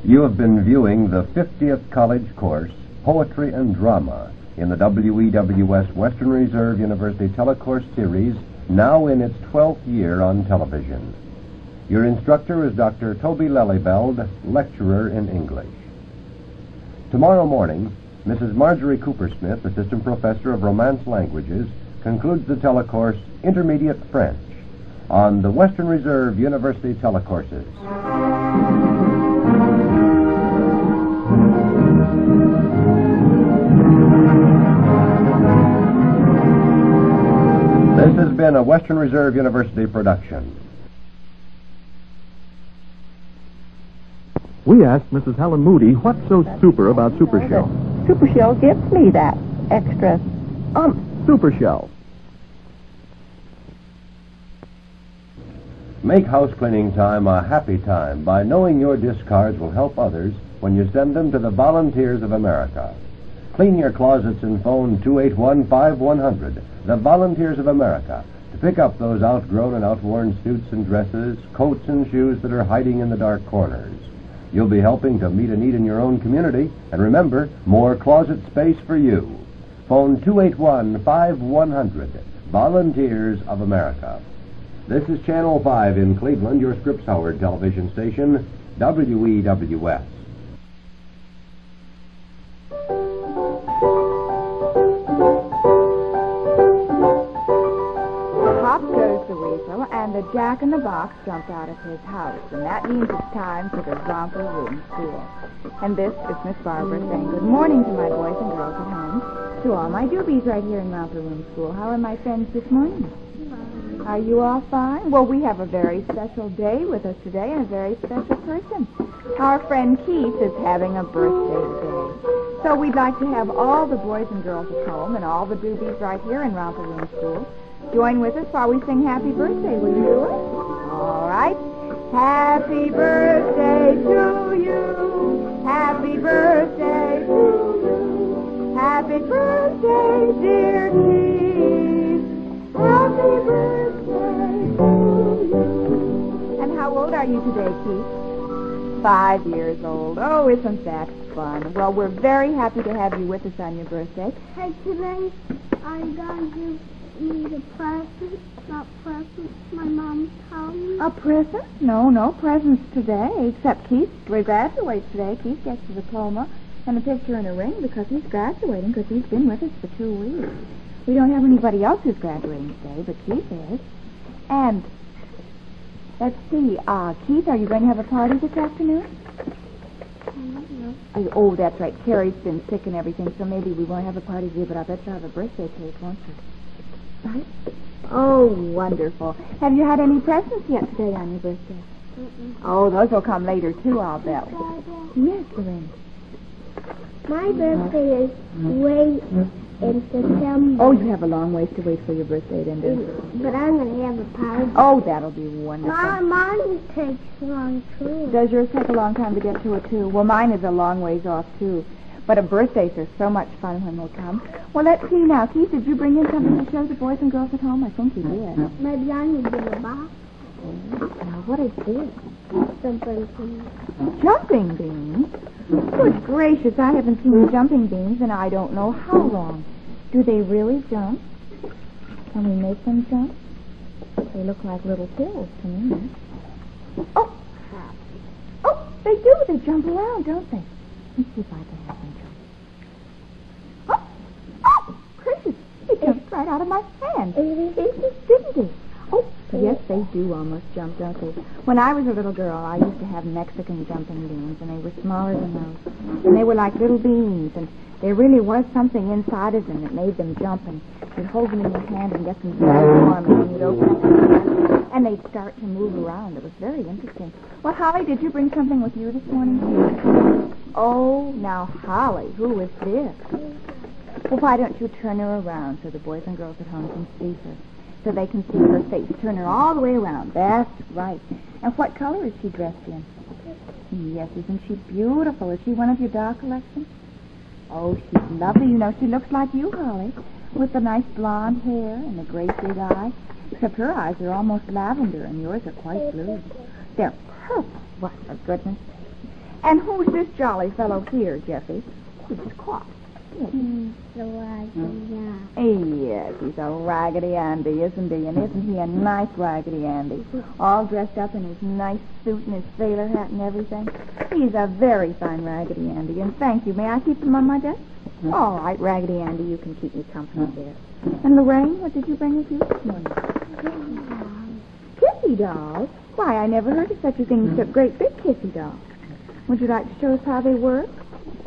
You have been viewing the 50th college course, Poetry and Drama, in the WEWS Western Reserve University Telecourse series, now in its 12th year on television. Your instructor is Dr. Toby Lellybeld, lecturer in English. Tomorrow morning, Mrs. Marjorie Coopersmith, assistant professor of Romance Languages, concludes the telecourse Intermediate French on the Western Reserve University Telecourses. This has been a Western Reserve University production. We asked Mrs. Helen Moody what's so super about Super Shell. Super Shell gives me that extra Super Shell. Make house cleaning time a happy time by knowing your discards will help others when you send them to the Volunteers of America. Clean your closets and phone 281-5100, the Volunteers of America, to pick up those outgrown and outworn suits and dresses, coats and shoes that are hiding in the dark corners. You'll be helping to meet a need in your own community, and remember, more closet space for you. Phone 281-5100, Volunteers of America. This is Channel 5 in Cleveland, your Scripps Howard television station, WEWS. And the Jack-in-the-Box jumped out of his house, and that means it's time for the Romper Room School. And this is Miss Barbara saying good morning to my boys and girls at home, to all my doobies right here in Romper Room School. How are my friends this morning? Fine. Are you all fine? Well, we have a very special day with us today and a very special person. Our friend Keith is having a birthday today. So we'd like to have all the boys and girls at home and all the doobies right here in Romper Room School join with us while we sing Happy Birthday. Will you do it? All right. Happy birthday to you. Happy birthday to you. Happy birthday, dear Keith. Happy birthday to you. And how old are you today, Keith? 5 years old. Oh, isn't that fun? Well, we're very happy to have you with us on your birthday. Hey, today I'm going to need a present, not presents. My mom's telling me. A present? No presents today, except Keith graduates today. Keith gets a diploma and a picture and a ring because he's graduating, because he's been with us for 2 weeks. We don't have anybody else who's graduating today, but Keith is. And, let's see, Keith, are you going to have a party this afternoon? No. Oh, that's right. Carrie's been sick and everything, so maybe we won't have a party today, but I bet you'll have a birthday cake, won't you? Right? Oh, wonderful. Have you had any presents yet today on your birthday? Mm-mm. Oh, those will come later, too, I'll bet. Yes, Lorraine. My birthday is way in September. Oh, you have a long ways to wait for your birthday, then, don't you? But I'm going to have a party. Oh, that'll be wonderful. Mine takes long, too. Does yours take a long time to get to it, too? Well, mine is a long ways off, too. But birthdays are so much fun when they come. Well, let's see now. Keith, did you bring in something to show the boys and girls at home? I think you did. Maybe I need to get a box. Now, what is this? Jumping beans. Jumping beans? Good gracious, I haven't seen jumping beans in I don't know how long. Do they really jump? Can we make them jump? They look like little pills to me. Oh! Oh, they do. They jump around, don't they? Let's see if I can have them jump. Oh, gracious, he jumped right out of my hand. Didn't he? Oh, yes, they do almost jump, don't they? When I was a little girl, I used to have Mexican jumping beans, and they were smaller than those. And they were like little beans, and there really was something inside of them that made them jump, and you'd hold them in your hand and get them very warm, and then you'd open them, and they'd start to move around. It was very interesting. Well, Holly, did you bring something with you this morning? Oh, now, Holly, who is this? Well, why don't you turn her around so the boys and girls at home can see her, so they can see her face. Turn her all the way around. That's right. And what color is she dressed in? Yes, isn't she beautiful? Is she one of your doll collection? Oh, she's lovely. You know, she looks like you, Holly, with the nice blonde hair and the great big eyes. Except her eyes are almost lavender, and yours are quite blue. They're purple. What, for goodness sake. And who's this jolly fellow here, Jeffy? He was caught. He's the Raggedy Yes, he's a Raggedy Andy, isn't he? And isn't he a nice Raggedy Andy? All dressed up in his nice suit and his sailor hat and everything. He's a very fine Raggedy Andy, and thank you. May I keep him on my desk? All right, Raggedy Andy, you can keep me company there. And Lorraine, what did you bring with you this morning? Kissy dolls? Why, I never heard of such a thing except great big kissy dolls. Would you like to show us how they work?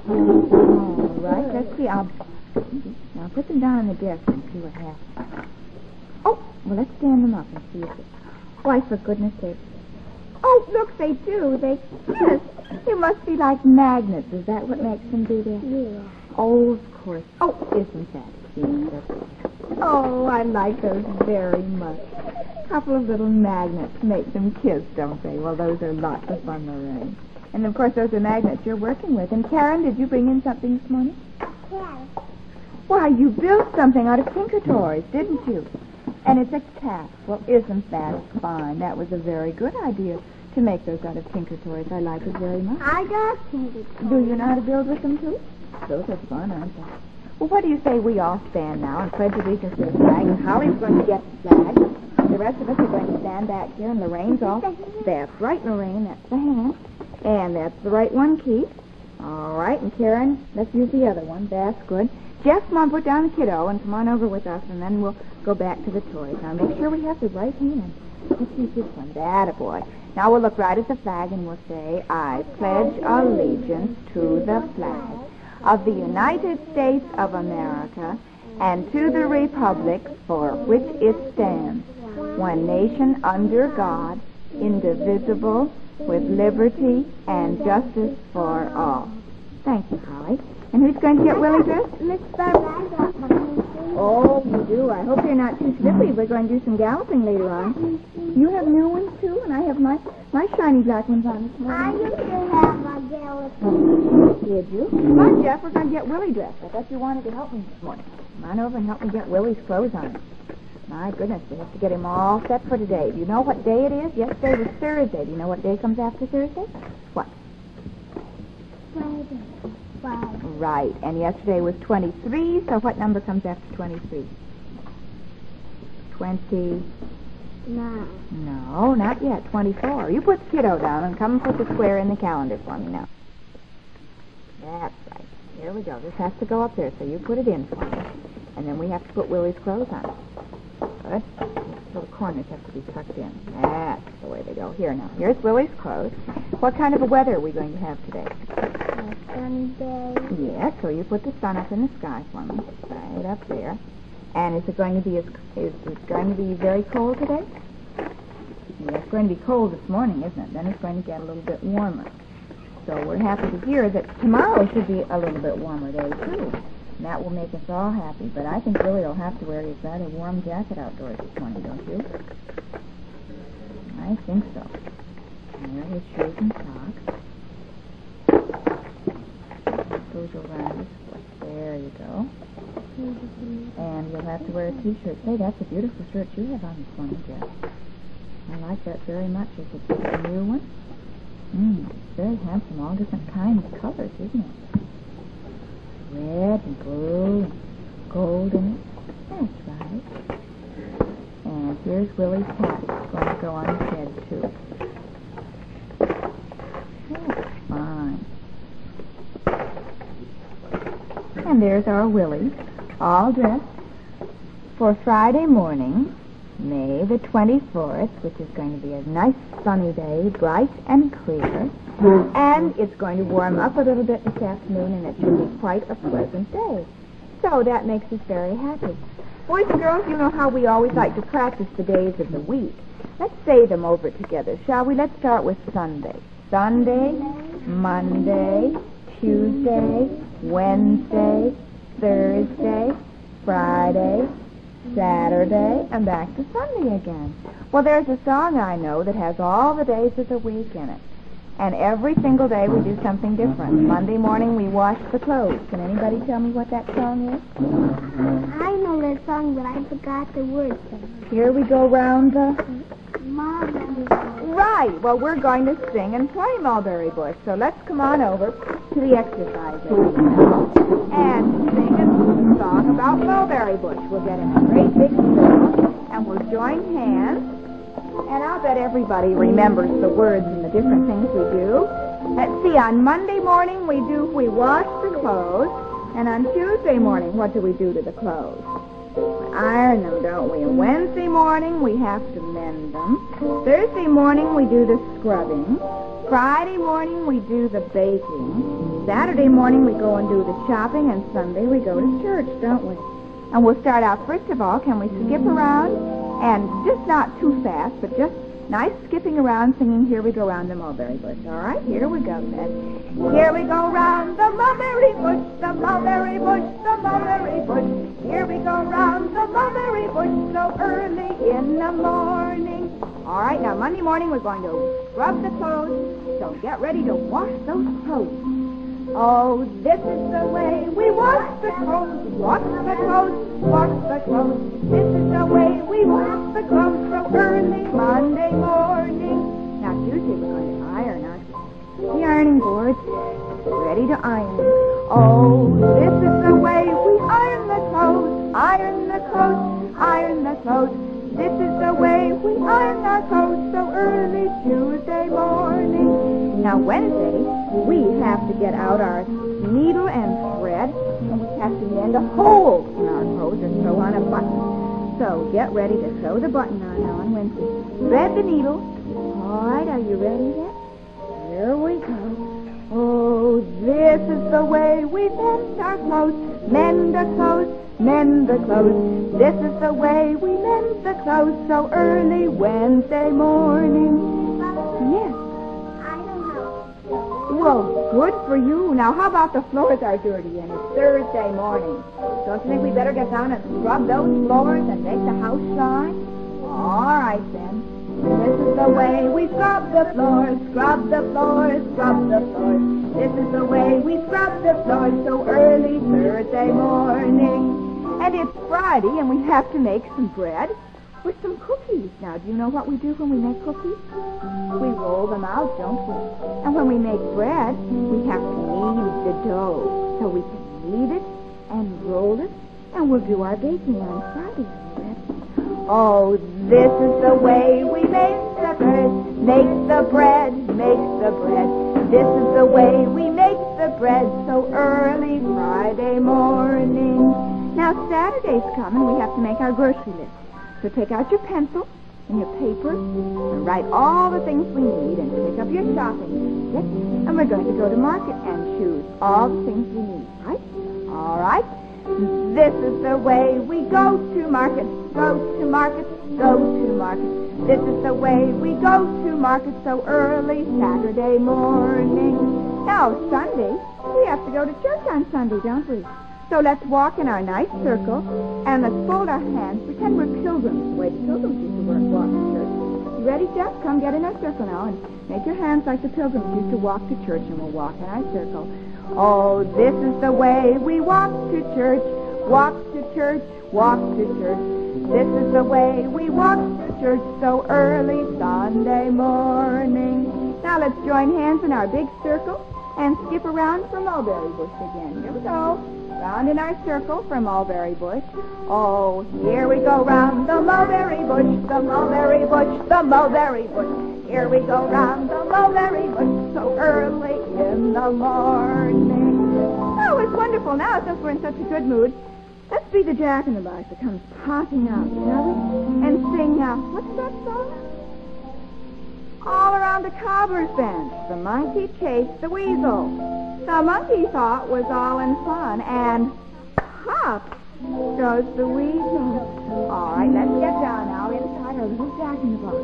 All right, let's see. I'll put them down on the desk and see what happens. Oh, well, let's stand them up and see if it... Why, for goodness sake. Oh, look, they do. They kiss. They must be like magnets. Is that what makes them do that? Yeah. Oh, of course. Oh, isn't that cute? Oh, I like those very much. A couple of little magnets make them kiss, don't they? Well, those are lots of fun, Lorraine. And, of course, those are magnets you're working with. And, Karen, did you bring in something this morning? Yes. Why, you built something out of Tinker Toys, didn't you? And it's a cat. Well, isn't that fine? That was a very good idea to make those out of Tinker Toys. I like it very much. I got Tinker Toys. Do you know how to build with them, too? Those are fun, aren't they? Well, what do you say we all stand now and pledge allegiance to the flag, and Holly's going to get the flag. The rest of us are going to stand back here, and Lorraine's off. That's right, Lorraine. That's the hand. And that's the right one, Keith. All right, and Karen, let's use the other one. That's good. Jeff, come on, put down the kiddo and come on over with us, and then we'll go back to the toys. Now, make sure we have the right hand. Let's use this one. That a boy. Now, we'll look right at the flag, and we'll say, I pledge allegiance to the flag of the United States of America and to the republic for which it stands, one nation under God, indivisible, with liberty and justice for all. Thank you, Holly. And who's going to get Willie dressed? Miss Barbara, I got my new Oh, you do. I hope they're not too slippery. We're going to do some galloping later on. You have new ones, too, and I have my shiny black ones on this morning. I used to have my galloping. Did you? Come on, Jeff. We're going to get Willie dressed. I thought you wanted to help me this morning. Come on over and help me get Willie's clothes on. My goodness, we have to get him all set for today. Do you know what day it is? Yesterday was Thursday. Do you know what day comes after Thursday? What? Friday. Right. And yesterday was 23, so what number comes after 23? 20... No, not yet. 24. You put the kiddo down and come and put the square in the calendar for me now. That's right. Here we go. This has to go up there, so you put it in for me. And then we have to put Willie's clothes on. Good. These little corners have to be tucked in. That's the way they go. Here now. Here's Willie's clothes. What kind of a weather are we going to have today? A sunny day. Yeah, so you put the sun up in the sky for me. Right up there. And is it going to be very cold today? Yeah, it's going to be cold this morning, isn't it? Then it's going to get a little bit warmer. So we're happy to hear that tomorrow should be a little bit warmer day, too. And that will make us all happy. But I think Billy will have to wear his rather warm jacket outdoors this morning, don't you? I think so. And there are his shoes and socks. Those around his foot. There you go. And you'll have to wear a t-shirt. Say, that's a beautiful shirt you have on this morning, Jeff. I like that very much. Is it a new one? It's very handsome. All different kinds of colors, isn't it? Red and blue and gold in it. That's right. And here's Willie's hat. It's going to go on his head, too. That's fine. And there's our Willie, all dressed for Friday morning, May the 24th, which is going to be a nice sunny day, bright and clear. And it's going to warm up a little bit this afternoon, and it should be quite a pleasant day. So that makes us very happy. Boys and girls, you know how we always like to practice the days of the week. Let's say them over together, shall we? Let's start with Sunday. Sunday, Monday, Tuesday, Wednesday, Thursday, Friday, Saturday, and back to Sunday again. Well, there's a song I know that has all the days of the week in it. And every single day we do something different. Monday morning we wash the clothes. Can anybody tell me what that song is? I know that song, but I forgot the words. Here we go round the... Mom. Right. Well, we're going to sing and play Mulberry Bush. So let's come on over to the exercise area now and sing a song about Mulberry Bush. We'll get in a great big circle and we'll join hands. And I'll bet everybody remembers the words and the different things we do. Let's see, on Monday morning we wash the clothes. And on Tuesday morning, what do we do to the clothes? We iron them, don't we? And Wednesday morning, we have to mend them. Thursday morning, we do the scrubbing. Friday morning, we do the baking. Saturday morning, we go and do the shopping. And Sunday, we go to church, don't we? And we'll start out, first of all, can we skip around? And just not too fast, but just nice skipping around, singing Here We Go Round the Mulberry Bush. All right, here we go then. Here we go round the mulberry bush, the mulberry bush, the mulberry bush. Here we go round the mulberry bush so early in the morning. All right, now Monday morning we're going to scrub the clothes, so get ready to wash those clothes. Oh, this is the way we wash the clothes, wash the clothes, wash the clothes. This is the way we wash the clothes so early Monday morning. Now, Tuesday we're going to iron our ironing boards, ready to iron. Oh, this is the way we iron the clothes, iron the clothes, iron the clothes. This is the way we iron our clothes so early Tuesday morning. Now, Wednesday, we have to get out our needle and thread, and we have to mend a hole in our clothes and sew on a button. So, get ready to sew the button on Wednesday. Thread the needle. All right, are you ready yet? Here we go. Oh, this is the way we mend our clothes, mend the clothes, mend the clothes. This is the way we mend the clothes so early Wednesday morning. Yes. I don't know. Well, good for you. Now, how about the floors are dirty and it's Thursday morning? Don't you think we better get down and scrub those floors and make the house shine? All right, then. This is the way we scrub the floors, scrub the floors, scrub the floors. This is the way we scrub the floors so early Thursday morning. And it's Friday, and we have to make some bread with some cookies. Now, do you know what we do when we make cookies? We roll them out, don't we? And when we make bread, we have to knead the dough. So we can knead it and roll it, and we'll do our baking on Friday. Oh, this is the way we make the bread, make the bread, make the bread. This is the way we make the bread so early Friday morning. Now, Saturday's coming, we have to make our grocery list. So take out your pencil and your paper and write all the things we need and pick up your shopping list. And we're going to go to market and choose all the things we need, right? All right. This is the way we go to market, go to market, go to market. This is the way we go to market so early Saturday morning. Now, Sunday, we have to go to church on Sunday, don't we? So let's walk in our nice circle, and let's fold our hands, pretend we're pilgrims, the way the pilgrims used to walk to church. You ready, Jeff? Come get in our circle now, and make your hands like the pilgrims used to walk to church, and we'll walk in our circle. Oh, this is the way we walk to church, walk to church, walk to church. This is the way we walk to church so early Sunday morning. Now let's join hands in our big circle and skip around for Mulberry Bush again. Here we go. Round in our circle for Mulberry Bush. Oh, here we go round the Mulberry Bush, the Mulberry Bush, the Mulberry Bush. Here we go round the Mulberry Bush so early in the morning. Oh, it's wonderful. Now, since we're in such a good mood, let's be the jack-in-the-box that comes popping out, shall we? And sing, what's that song? All around the cobbler's bench, the monkey chased the weasel. The monkey thought was all in fun, and pop goes the weasel. All right, let's get down now inside our little jack-in-the-box,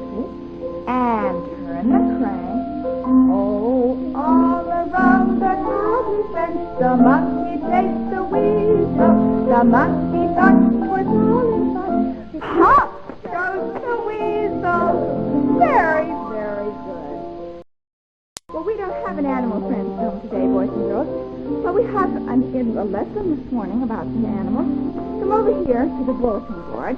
and turn the crank. Oh, all around the cobbler's bench, the monkey chased the weasel. The monkey thought was all in fun. Pop goes the weasel. Very, very good. Well, we have an animal friend film today, boys and girls? Well, we have a lesson this morning about some animals. Come over here to the bulletin board,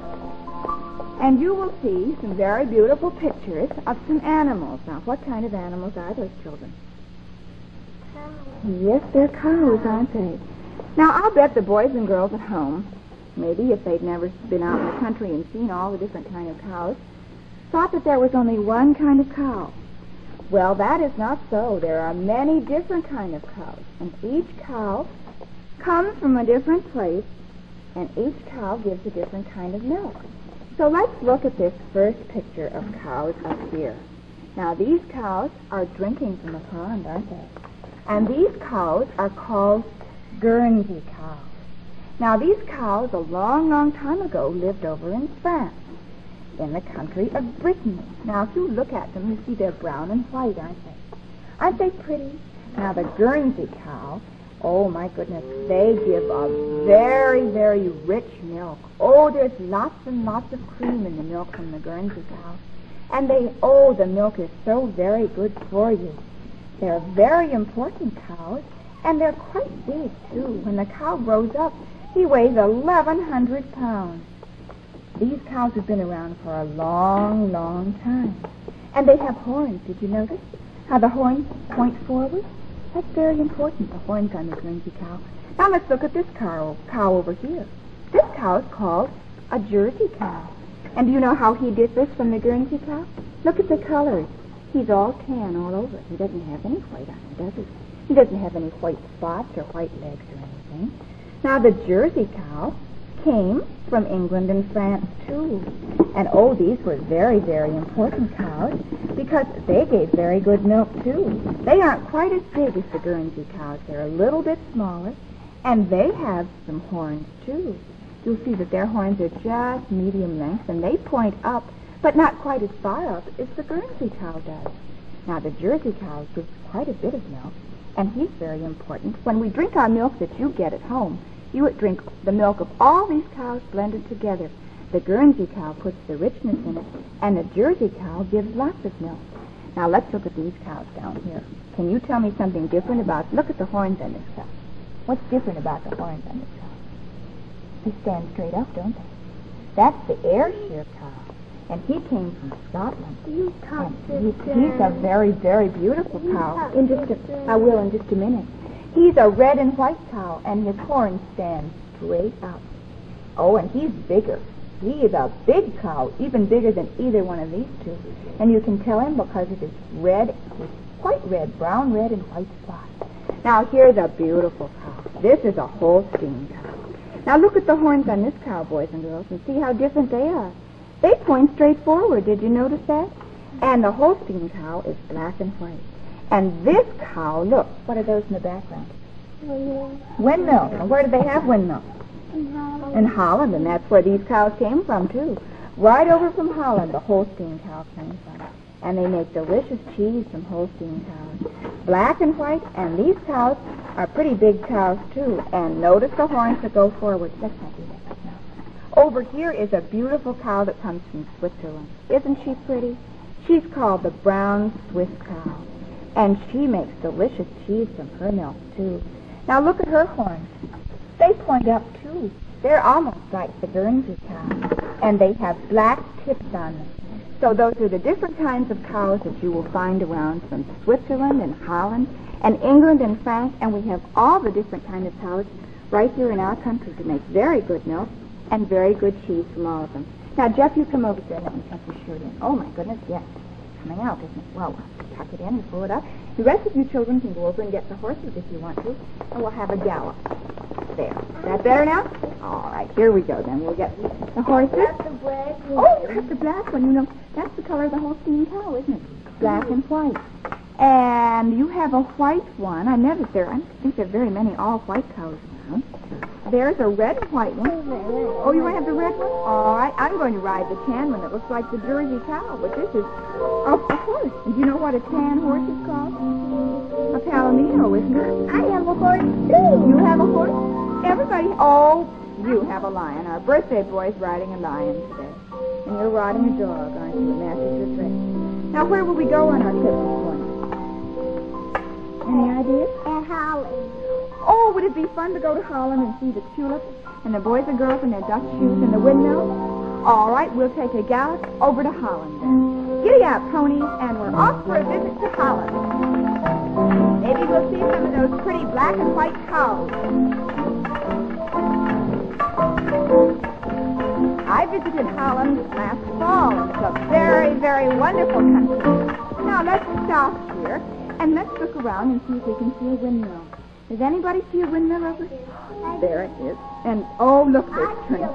and you will see some very beautiful pictures of some animals. Now, what kind of animals are those, children? Yes, they're cows, aren't they? Now, I'll bet the boys and girls at home, maybe if they'd never been out in the country and seen all the different kind of cows, thought that there was only one kind of cow. Well, that is not so. There are many different kind of cows, and each cow comes from a different place, and each cow gives a different kind of milk. So let's look at this first picture of cows up here. Now, these cows are drinking from a pond, aren't they? And these cows are called Guernsey cows. Now, these cows, a long, long time ago, lived over in France, in the country of Brittany. Now, if you look at them, you see they're brown and white, aren't they? Aren't they pretty? Now, the Guernsey cow, oh, my goodness, they give a very, very rich milk. Oh, there's lots and lots of cream in the milk from the Guernsey cow. And the milk is so very good for you. They're very important cows, and they're quite big, too. When the cow grows up, he weighs 1,100 pounds. These cows have been around for a long, long time. And they have horns. Did you notice how the horns point forward? That's very important, the horns on the Guernsey cow. Now let's look at this cow over here. This cow is called a Jersey cow. And do you know how he differs from the Guernsey cow? Look at the colors. He's all tan all over. He doesn't have any white on him, does he? He doesn't have any white spots or white legs or anything. Now, the Jersey cow came from England and France, too. And, these were very, very important cows because they gave very good milk, too. They aren't quite as big as the Guernsey cows. They're a little bit smaller, and they have some horns, too. You'll see that their horns are just medium length, and they point up, but not quite as far up as the Guernsey cow does. Now, the Jersey cow gives quite a bit of milk, and he's very important. When we drink our milk that you get at home, you would drink the milk of all these cows blended together. The Guernsey cow puts the richness in it, and the Jersey cow gives lots of milk. Now, let's look at these cows down here. Can you tell me something different about... Look at the horns on this cow. What's different about the horns on this cow? They stand straight up, don't they? That's the Ayrshire cow. And he came from Scotland. He's a very, very beautiful cow. I will in just a minute. He's a red and white cow, and his horns stand straight up. Oh, and he's bigger. He is a big cow, even bigger than either one of these two. And you can tell him because of his red, his quite red, brown, red, and white spots. Now, here's a beautiful cow. This is a Holstein cow. Now, look at the horns on this cow, boys and girls, and see how different they are. They point straight forward. Did you notice that? And the Holstein cow is black and white. And this cow, look, what are those in the background? Windmills. And where do they have windmills? In Holland, and that's where these cows came from, too. Right over from Holland, the Holstein cow came from. And they make delicious cheese from Holstein cows. Black and white, and these cows are pretty big cows, too. And notice the horns that go forward. Let's not do that. Over here is a beautiful cow that comes from Switzerland. Isn't she pretty? She's called the brown Swiss cow. And she makes delicious cheese from her milk, too. Now look at her horns. They point up, too. They're almost like the Guernsey cow. And they have black tips on them. So those are the different kinds of cows that you will find around from Switzerland and Holland and England and France. And we have all the different kinds of cows right here in our country to make very good milk and very good cheese from all of them. Now, Jeff, you come over here and let me tuck your shirt in. Oh, my goodness, yes. It's coming out, isn't it? Well, we'll tuck it in and pull it up. The rest of you children can go over and get the horses if you want to, and we'll have a gallop. There. Is that better now? All right, here we go, then. We'll get the horses. That's the black one. Oh, that's the black one. You know, that's the color of the Holstein cow, isn't it? Black and white. And you have a white one. I don't think there are very many all-white cows around. There's a red and white one. Oh, you want to have the red one? All right. I'm going to ride the tan one that looks like the Jersey cow, but this is a horse. And do you know what a tan horse is called? A palomino, isn't it? I have a horse, too. You have a horse? Everybody. Oh, you have a lion. Our birthday boy's riding a lion today. And you're riding a dog, aren't you? And that's your trick. Now, where will we go on our trip this morning? Holland. Oh, would it be fun to go to Holland and see the tulips and the boys and girls in their Dutch shoes and the windmills? All right, we'll take a gallop over to Holland then. Giddy up, ponies, and we're off for a visit to Holland. Maybe we'll see some of those pretty black and white cows. I visited Holland last fall, and it's a very, very wonderful country. Now, let's stop here, and let's look around and see if we can see a windmill. Does anybody see a windmill over here? There it is. And, oh, look, they're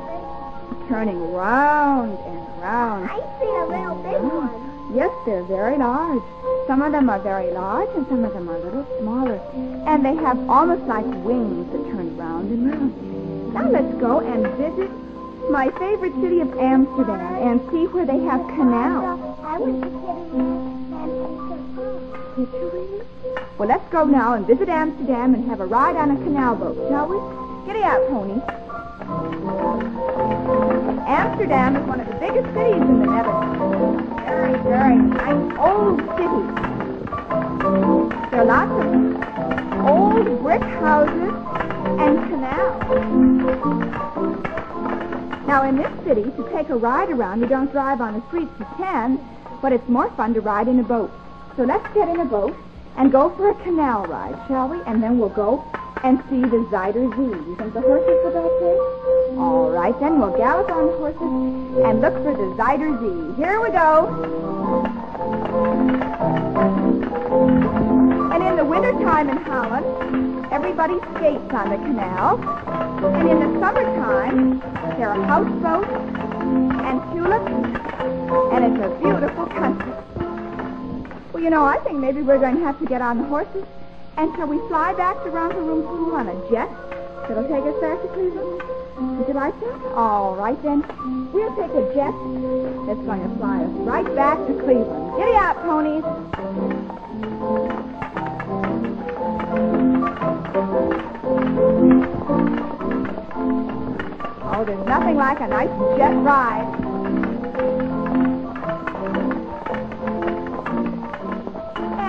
turning round and round. I see a real big one. Yes, they're very large. Some of them are very large, and some of them are a little smaller. And they have almost like wings that turn round and round. Now, let's go and visit my favorite city of Amsterdam and see where they have canals. I was just kidding. Did you really? Well, let's go now and visit Amsterdam and have a ride on a canal boat, shall we? Giddy up, pony. Amsterdam is one of the biggest cities in the Netherlands. Very, very nice old city. There are lots of old brick houses and canals. Now, in this city, to take a ride around, you don't drive on the streets, you can, but it's more fun to ride in a boat. So let's get in a boat and go for a canal ride, shall we? And then we'll go and see the Zuider Zee. You think the horses will go too? All right, then we'll gallop on the horses and look for the Zuider Zee. Here we go. And in the wintertime in Holland, everybody skates on the canal. And in the summertime, there are houseboats and tulips, and it's a beautiful country. Well, you know, I think maybe we're going to have to get on the horses. And shall we fly back to Romper Room on a jet that'll take us back to Cleveland? Would you like that? All right, then. We'll take a jet that's going to fly us right back to Cleveland. Giddy up, ponies. Oh, there's nothing like a nice jet ride.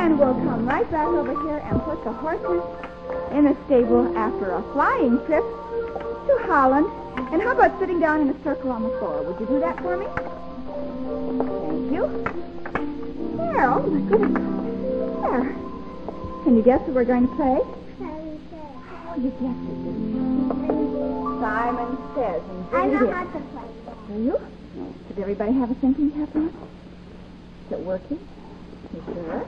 And we'll come right back over here and put the horses in a stable after a flying trip to Holland. And how about sitting down in a circle on the floor? Would you do that for me? Thank you. There, oh my goodness. There. Can you guess what we're going to play? Oh, you guessed it, didn't you? Simon Says. I know how to play that. Do you? Does everybody have a thinking cap on? Is it working? You sure?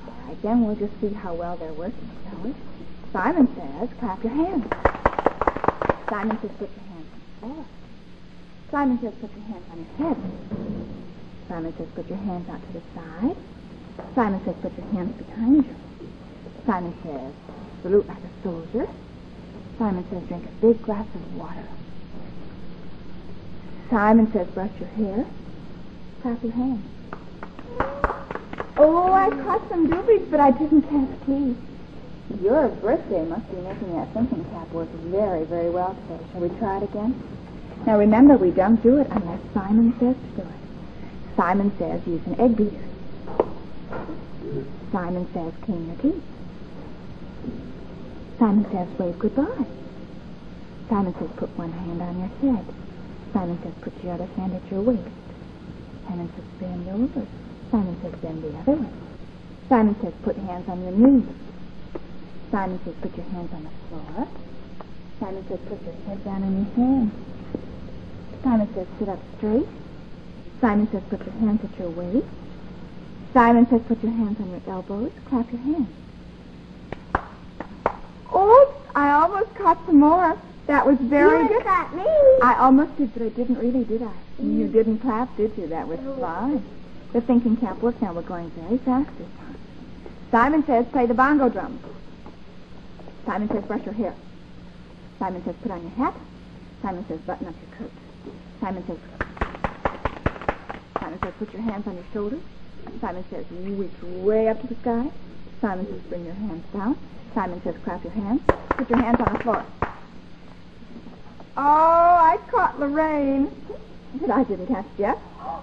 All right, then we'll just see how well they're working, shall we? Simon Says, clap your hands. Simon Says, put your hands on the floor. Simon Says, put your hands on your head. Simon Says, put your hands out to the side. Simon Says, put your hands behind you. Simon Says, salute like a soldier. Simon Says, drink a big glass of water. Simon Says, brush your hair. Clap your hands. Oh, I caught some doobies, but I didn't catch teeth. Your birthday must be making that thinking cap work very, very well today. Shall we try it again? Now, remember, we don't do it unless Simon says to do it. Simon says, use an egg beater. Simon says, clean your teeth. Simon says, wave goodbye. Simon says, put one hand on your head. Simon says, put your other hand at your waist. Simon says, bend over. Simon says, bend the other way. Simon says, put hands on your knees. Simon says, put your hands on the floor. Simon says, put your head down on your hands. Simon says, sit up straight. Simon says, put your hands at your waist. Simon says, put your hands on your elbows. Clap your hands. Oh, I almost caught some more. That was very good. You got me. I almost did, but I didn't really, did I? You didn't clap, did you? That was fine. The thinking cap worked. Now we're going very fast this time. Simon says, play the bongo drum. Simon says, brush your hair. Simon says, put on your hat. Simon says, button up your coat. Simon says, put your hands on your shoulders. Simon says, reach way up to the sky. Simon says, bring your hands down. Simon says, clap your hands. Put your hands on the floor. Oh, I caught Lorraine. But I didn't catch Jeff.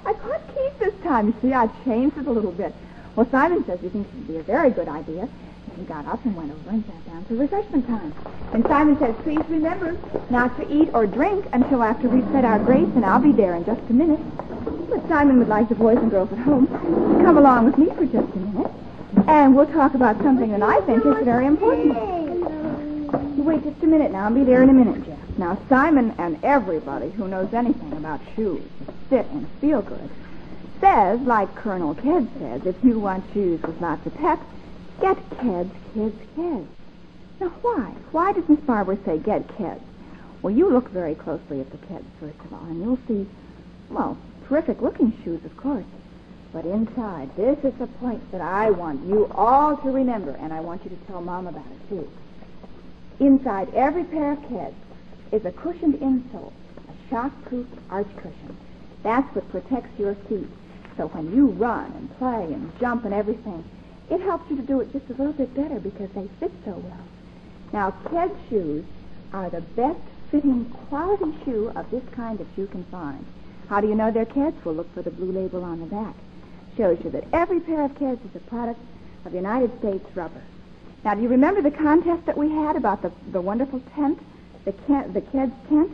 I caught Keith this time. You see, I changed it a little bit. Well, Simon says he thinks it would be a very good idea if We got up and went over and sat down for refreshment time. And Simon says, please remember not to eat or drink until after we've said our grace, and I'll be there in just a minute. But Simon would like the boys and girls at home to come along with me for just a minute, and we'll talk about something that I think is very important. You wait just a minute now. I'll be there in a minute, Jeff. Now, Simon and everybody who knows anything about shoes that fit and feel good says, like Colonel Keds says, if you want shoes with lots of pep, get Keds, Keds, Keds. Now, why? Why does Miss Barbara say get Keds? Well, you look very closely at the Keds, first of all, and you'll see, well, terrific-looking shoes, of course. But inside, this is the point that I want you all to remember, and I want you to tell Mom about it, too. Inside every pair of Keds is a cushioned insole, a shock-proof arch cushion. That's what protects your feet. So when you run and play and jump and everything, it helps you to do it just a little bit better because they fit so well. Now, Keds shoes are the best fitting quality shoe of this kind that you can find. How do you know they're Keds? Well, look for the blue label on the back. Shows you that every pair of Keds is a product of United States rubber. Now, do you remember the contest that we had about the wonderful tent, the Keds tent?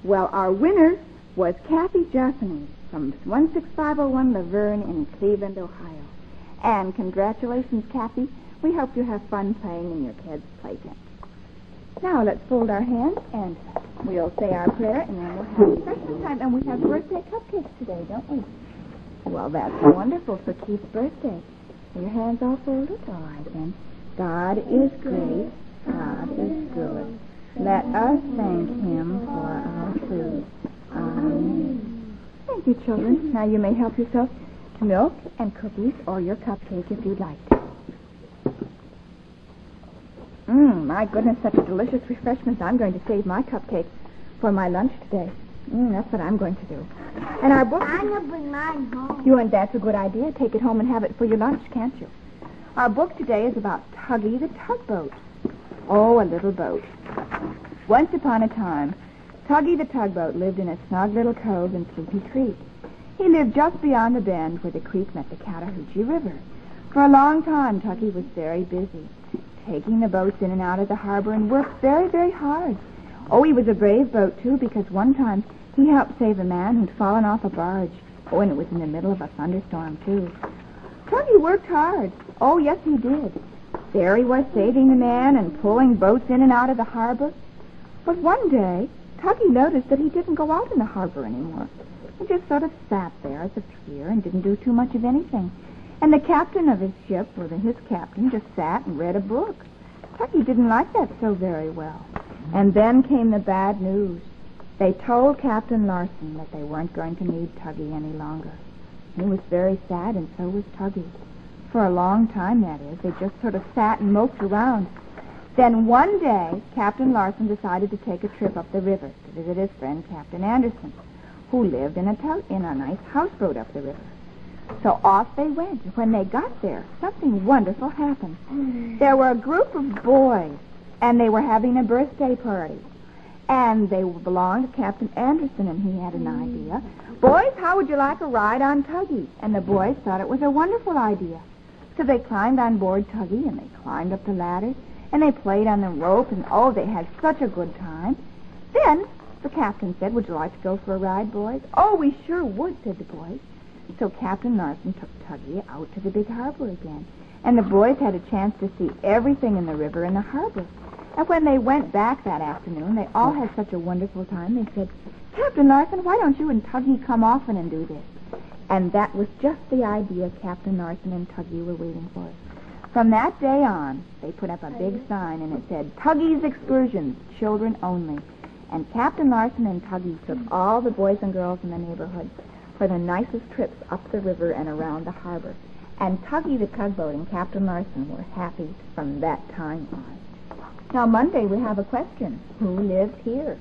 Well, our winner was Kathy Jossany from 16501 Laverne in Cleveland, Ohio. And congratulations, Kathy. We hope you have fun playing in your Keds play tent. Now, let's fold our hands, and we'll say our prayer, and then we'll have refreshment time. And we have birthday cupcakes today, don't we? Well, that's wonderful for Keith's birthday. Are your hands all folded? All right, then. God is great. God is good. Let us thank him for our food. Amen. Thank you, children. Now you may help yourself to milk and cookies or your cupcake if you'd like to. My goodness, such a delicious refreshment. I'm going to save my cupcake for my lunch today. That's what I'm going to do. And our book... I'm going to bring mine home. You and that's a good idea. Take it home and have it for your lunch, can't you? Our book today is about Tuggy the Tugboat. Oh, a little boat. Once upon a time, Tuggy the Tugboat lived in a snug little cove in Sleepy Creek. He lived just beyond the bend where the creek met the Chattahoochee River. For a long time, Tuggy was very busy, taking the boats in and out of the harbor and worked very, very hard. Oh, he was a brave boat, too, because one time he helped save a man who'd fallen off a barge. Oh, and it was in the middle of a thunderstorm, too. Tuggy worked hard. Oh, yes, he did. There he was saving the man and pulling boats in and out of the harbor. But one day, Tuggy noticed that he didn't go out in the harbor anymore. He just sort of sat there at the pier and didn't do too much of anything. And the captain of his ship, or his captain, just sat and read a book. Tuggy didn't like that so very well. And then came the bad news. They told Captain Larson that they weren't going to need Tuggy any longer. He was very sad, and so was Tuggy. For a long time, that is. They just sort of sat and moped around. Then one day, Captain Larson decided to take a trip up the river to visit his friend Captain Anderson, who lived in a nice houseboat up the river. So off they went. And when they got there, something wonderful happened. There were a group of boys, and they were having a birthday party. And they belonged to Captain Anderson, and he had an idea. Boys, how would you like a ride on Tuggy? And the boys thought it was a wonderful idea. So they climbed on board Tuggy, and they climbed up the ladder, and they played on the rope, and oh, they had such a good time. Then the captain said, would you like to go for a ride, boys? Oh, we sure would, said the boys. So Captain Larson took Tuggy out to the big harbor again, and the boys had a chance to see everything in the river and the harbor. And when they went back that afternoon, they all had such a wonderful time. They said, Captain Larson, why don't you and Tuggy come often and do this? And that was just the idea Captain Larson and Tuggy were waiting for. From that day on, they put up a big sign, and it said, Tuggy's Excursions, children only. And Captain Larson and Tuggy took all the boys and girls in the neighborhood for the nicest trips up the river and around the harbor. And Tuggy the Tugboat and Captain Larson were happy from that time on. Now, Monday, we have a question. Who lives here?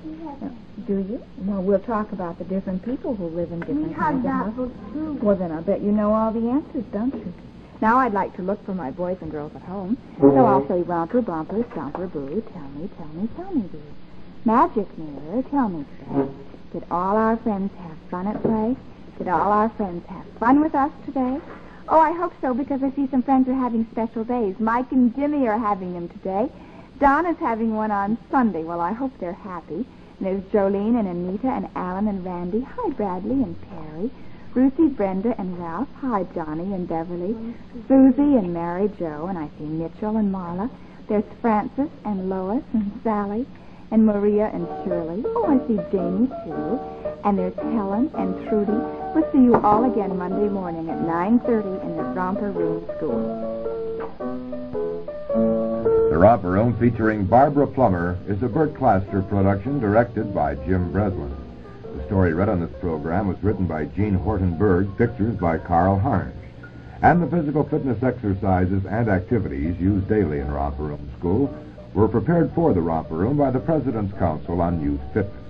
Do you? Well, we'll talk about the different people who live in different kinds of houses. Well, then I'll bet you know all the answers, don't you? Now, I'd like to look for my boys and girls at home. So I'll say, Romper, Bumper, Stomper, Boo, tell me, Boo. Magic Mirror, tell me today. Did all our friends have fun at play? Did all our friends have fun with us today? Oh, I hope so, because I see some friends are having special days. Mike and Jimmy are having them today. Donna's having one on Sunday. Well, I hope they're happy. And there's Jolene and Anita and Alan and Randy. Hi, Bradley and Perry. Ruthie, Brenda, and Ralph. Hi, Johnny and Beverly. Susie and Mary Jo, and I see Mitchell and Marla. There's Frances and Lois and Sally and Maria and Shirley. Oh, I see Jamie, too. And there's Helen and Trudy. We'll see you all again Monday morning at 9:30 in the Romper Room School. The Romper Room, featuring Barbara Plummer, is a Burt Claster production directed by Jim Breslin. The story read on this program was written by Gene Horton-Berg, pictures by Carl Harns. And the physical fitness exercises and activities used daily in Romper Room School were prepared for the Romper Room by the President's Council on Youth Fitness.